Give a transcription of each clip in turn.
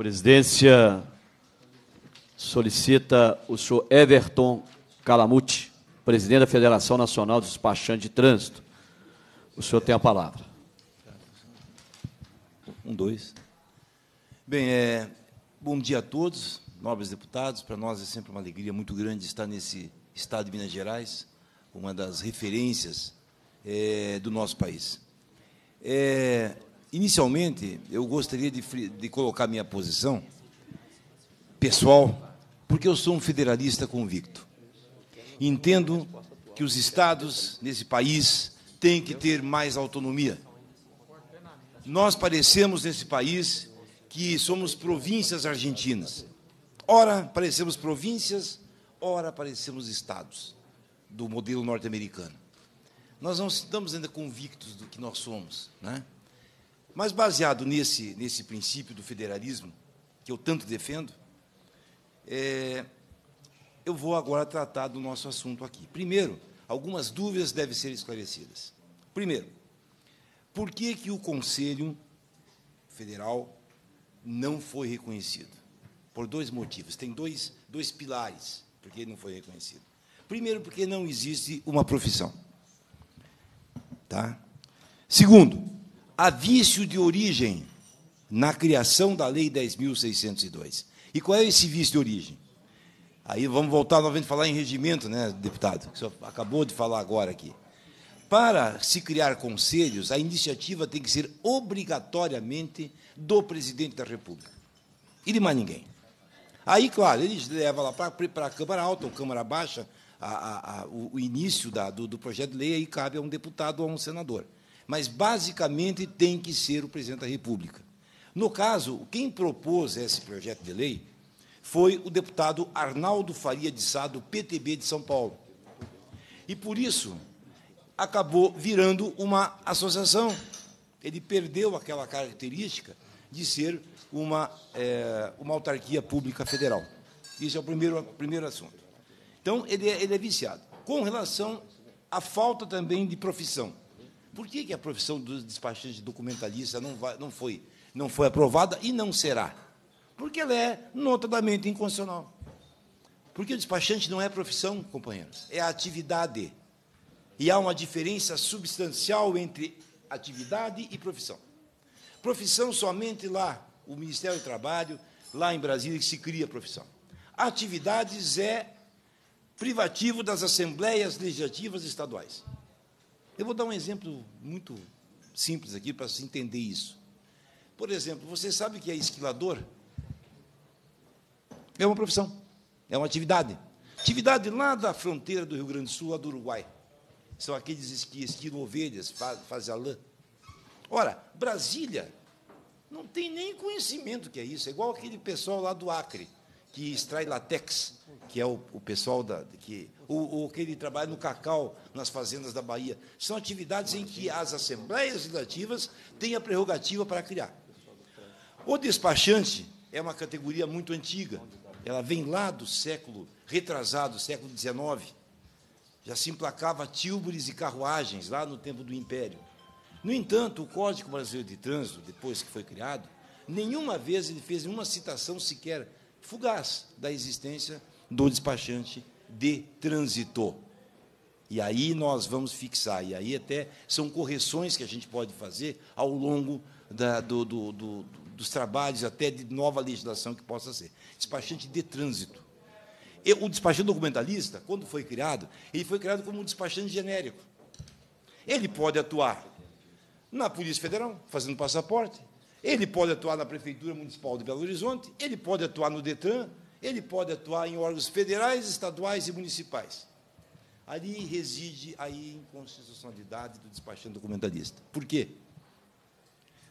Presidência solicita o senhor Everton Calamucci, presidente da Federação Nacional dos Despachantes de Trânsito. O senhor tem a palavra. Bem, bom dia a todos, nobres deputados. Para nós é sempre uma alegria muito grande estar nesse estado de Minas Gerais, uma das referências do nosso país. Inicialmente, eu gostaria de colocar minha posição pessoal, porque eu sou um federalista convicto. Entendo que os estados nesse país têm que ter mais autonomia. Nós parecemos, nesse país, que somos províncias argentinas. Ora parecemos províncias, ora parecemos estados do modelo norte-americano. Nós não estamos ainda convictos do que nós somos, né? Mas, baseado nesse princípio do federalismo, que eu tanto defendo, eu vou agora tratar do nosso assunto aqui. Primeiro, algumas dúvidas devem ser esclarecidas. Primeiro, por que o Conselho Federal não foi reconhecido? Por dois motivos. Tem dois pilares por que ele não foi reconhecido. Primeiro, porque não existe uma profissão. Tá? Segundo, há vício de origem na criação da Lei 10.602. E qual é esse vício de origem? Aí vamos voltar novamente a falar em regimento, né, deputado, que o senhor acabou de falar agora aqui. Para se criar conselhos, a iniciativa tem que ser obrigatoriamente do presidente da República e de mais ninguém. Aí, claro, ele leva lá para a Câmara Alta ou Câmara Baixa o início do projeto de lei, aí cabe a um deputado ou a um senador. Mas, basicamente, tem que ser o presidente da República. No caso, quem propôs esse projeto de lei foi o deputado Arnaldo Faria de Sá, do PTB de São Paulo. E, por isso, acabou virando uma associação. Ele perdeu aquela característica de ser uma autarquia pública federal. Isso é o primeiro assunto. Então, ele é viciado. Com relação à falta também de profissão. Por que a profissão do despachante documentalista não foi aprovada e não será? Porque ela é notadamente inconstitucional. Porque o despachante não é profissão, companheiros, é atividade. E há uma diferença substancial entre atividade e profissão. Profissão somente lá, o Ministério do Trabalho, lá em Brasília, que se cria a profissão. Atividades é privativo das assembleias legislativas estaduais. Eu vou dar um exemplo muito simples aqui para se entender isso. Por exemplo, você sabe que é esquilador? É uma profissão, é uma atividade. Atividade lá da fronteira do Rio Grande do Sul, lá do Uruguai. São aqueles que esquilam ovelhas, fazem a lã. Ora, Brasília não tem nem conhecimento do que é isso. É igual aquele pessoal lá do Acre, que extrai latex, que é o pessoal que trabalha no cacau, nas fazendas da Bahia. São atividades em que as assembleias legislativas têm a prerrogativa para criar. O despachante é uma categoria muito antiga. Ela vem lá do século retrasado, século XIX. Já se emplacava tílbures e carruagens lá no tempo do Império. No entanto, o Código Brasileiro de Trânsito, depois que foi criado, nenhuma vez ele fez nenhuma citação sequer fugaz da existência do despachante de trânsito. E aí nós vamos fixar, e aí até são correções que a gente pode fazer ao longo dos trabalhos, até de nova legislação que possa ser. Despachante de trânsito. O despachante documentalista, quando foi criado, ele foi criado como um despachante genérico. Ele pode atuar na Polícia Federal, fazendo passaporte, ele pode atuar na Prefeitura Municipal de Belo Horizonte, ele pode atuar no DETRAN, ele pode atuar em órgãos federais, estaduais e municipais. Ali reside a inconstitucionalidade do despachante documentalista. Por quê?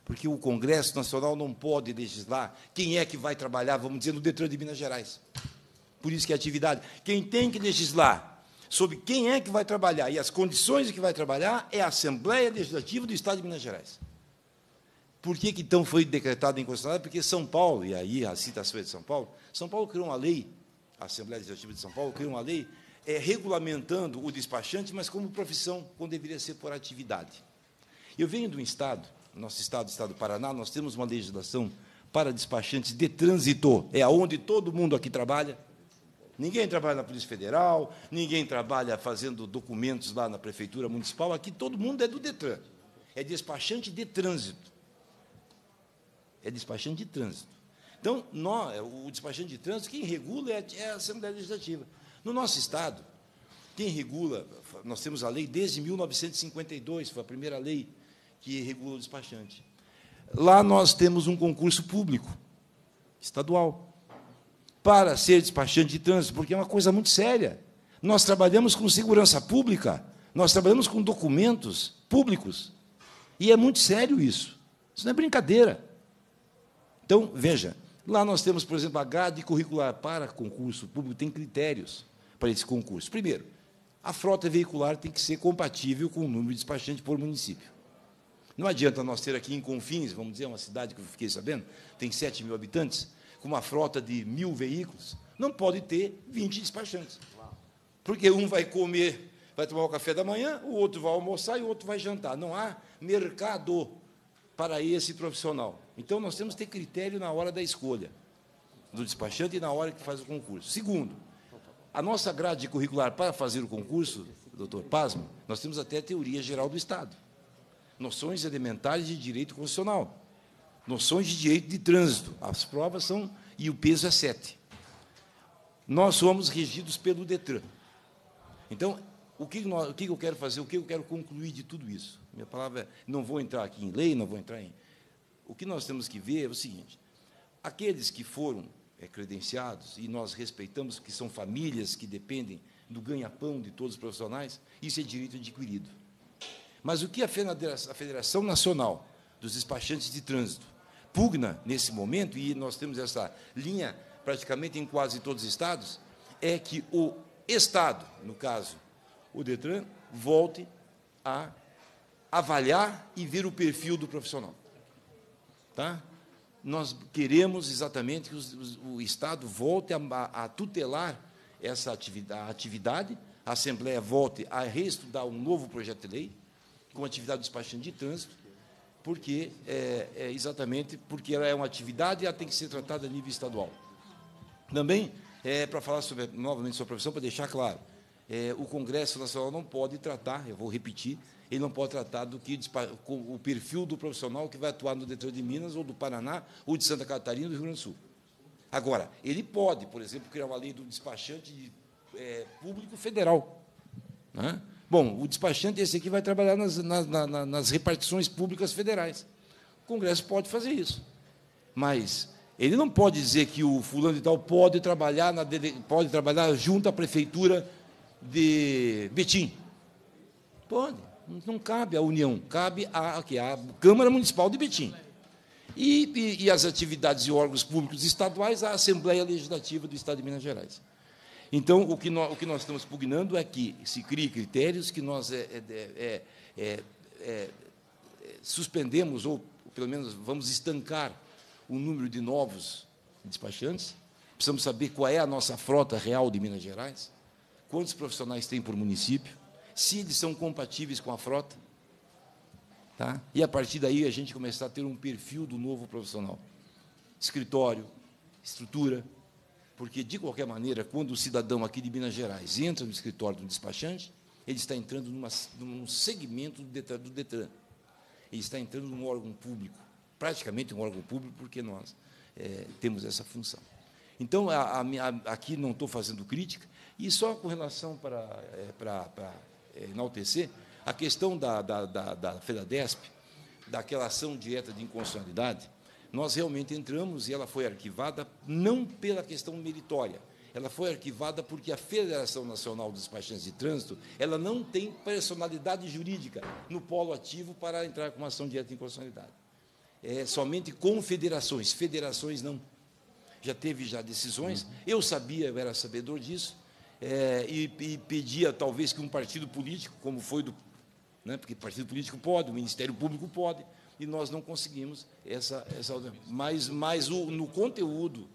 Porque o Congresso Nacional não pode legislar quem é que vai trabalhar, vamos dizer, no DETRAN de Minas Gerais. Por isso que é atividade. Quem tem que legislar sobre quem é que vai trabalhar e as condições em que vai trabalhar é a Assembleia Legislativa do Estado de Minas Gerais. Por que então foi decretado inconstitucional? Porque São Paulo, e aí a citação é de São Paulo criou uma lei, a Assembleia Legislativa de São Paulo criou uma lei regulamentando o despachante, mas como profissão, quando deveria ser por atividade. Eu venho de um estado, nosso estado, o estado do Paraná, nós temos uma legislação para despachantes de trânsito, é aonde todo mundo aqui trabalha. Ninguém trabalha na Polícia Federal, ninguém trabalha fazendo documentos lá na Prefeitura Municipal, aqui todo mundo é do DETRAN, é despachante de trânsito. É despachante de trânsito. Então, o despachante de trânsito, quem regula é a Assembleia Legislativa. No nosso Estado, quem regula, nós temos a lei desde 1952, foi a primeira lei que regula o despachante. Lá nós temos um concurso público, estadual, para ser despachante de trânsito, porque é uma coisa muito séria. Nós trabalhamos com segurança pública, nós trabalhamos com documentos públicos, e é muito sério isso. Isso não é brincadeira. Então, veja, lá nós temos, por exemplo, a grade curricular para concurso público, tem critérios para esse concurso. Primeiro, a frota veicular tem que ser compatível com o número de despachante por município. Não adianta nós ter aqui em Confins, vamos dizer, uma cidade que eu fiquei sabendo, tem 7 mil habitantes, com uma frota de 1.000 veículos, não pode ter 20 despachantes. Porque um vai comer, vai tomar o café da manhã, o outro vai almoçar e o outro vai jantar. Não há mercado para esse profissional. Então, nós temos que ter critério na hora da escolha do despachante e na hora que faz o concurso. Segundo, a nossa grade curricular para fazer o concurso, doutor Pasmo, nós temos até a teoria geral do Estado, noções elementares de direito constitucional, noções de direito de trânsito. As provas são, e o peso é 7. Nós somos regidos pelo DETRAN. Então, o que eu quero fazer, o que eu quero concluir de tudo isso? Minha palavra é, não vou entrar aqui em lei, não vou entrar em... O que nós temos que ver é o seguinte, aqueles que foram credenciados, e nós respeitamos que são famílias que dependem do ganha-pão de todos os profissionais, isso é direito adquirido. Mas o que a Federação Nacional dos Despachantes de Trânsito pugna nesse momento, e nós temos essa linha praticamente em quase todos os estados, é que o Estado, no caso, o DETRAN, volte a avaliar e ver o perfil do profissional. Tá? Nós queremos exatamente que o Estado volte a tutelar essa atividade, a Assembleia volte a reestudar um novo projeto de lei, com a atividade do despachante de trânsito, porque exatamente porque ela é uma atividade e ela tem que ser tratada a nível estadual. Também, para falar novamente sobre a profissão, para deixar claro, o Congresso Nacional não pode tratar, eu vou repetir, ele não pode tratar do que o perfil do profissional que vai atuar no DETRAN de Minas, ou do Paraná, ou de Santa Catarina, ou do Rio Grande do Sul. Agora, ele pode, por exemplo, criar uma lei do despachante público federal. Né? Bom, o despachante, esse aqui, vai trabalhar nas repartições públicas federais. O Congresso pode fazer isso. Mas ele não pode dizer que o fulano de tal pode trabalhar junto à prefeitura de Betim. Pode. Não cabe à União, cabe à Câmara Municipal de Betim. E as atividades e órgãos públicos estaduais, à Assembleia Legislativa do Estado de Minas Gerais. Então, o que nós estamos pugnando é que se crie critérios que nós suspendemos, ou pelo menos vamos estancar o número de novos despachantes. Precisamos saber qual é a nossa frota real de Minas Gerais, quantos profissionais tem por município, se eles são compatíveis com a frota, tá? E, a partir daí, a gente começar a ter um perfil do novo profissional. Escritório, estrutura, porque, de qualquer maneira, quando o cidadão aqui de Minas Gerais entra no escritório do despachante, ele está entrando num segmento do DETRAN. Ele está entrando num órgão público, praticamente um órgão público, porque nós temos essa função. Então, aqui não estou fazendo crítica, e só com relação para enaltecer, a questão da FEDADESP, daquela ação direta de inconstitucionalidade, nós realmente entramos e ela foi arquivada não pela questão meritória, ela foi arquivada porque a Federação Nacional dos Despachantes de Trânsito, ela não tem personalidade jurídica no polo ativo para entrar com uma ação direta de inconstitucionalidade. É somente confederações, federações não. Já teve decisões, eu era sabedor disso, e pedia, talvez, que um partido político, como foi porque partido político pode, o Ministério Público pode, e nós não conseguimos mas no conteúdo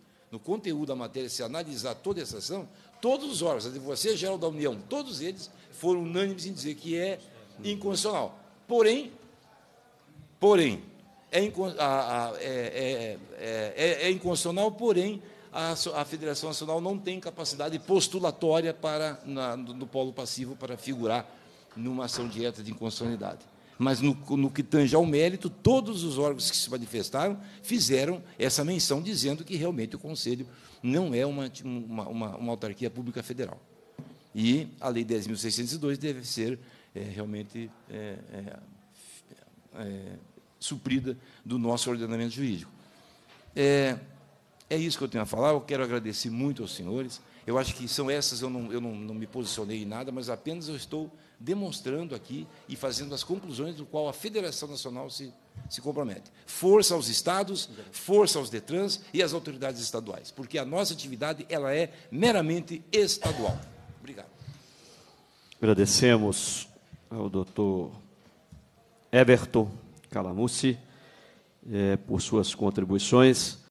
da matéria, se analisar toda essa ação, todos os órgãos, a Advocacia Geral da União, todos eles foram unânimes em dizer que é inconstitucional. Porém, é inconstitucional, porém, a Federação Nacional não tem capacidade postulatória no polo passivo para figurar numa ação direta de inconstitucionalidade. Mas, no que tange ao mérito, todos os órgãos que se manifestaram fizeram essa menção, dizendo que realmente o Conselho não é uma autarquia pública federal. E a Lei 10.602 deve ser realmente suprida do nosso ordenamento jurídico. É isso que eu tenho a falar. Eu quero agradecer muito aos senhores. Eu acho que são essas, eu não me posicionei em nada, mas apenas eu estou demonstrando aqui e fazendo as conclusões do qual a Federação Nacional se compromete. Força aos estados, força aos DETRANs e às autoridades estaduais, porque a nossa atividade ela é meramente estadual. Obrigado. Agradecemos ao doutor Everton Calamucci por suas contribuições.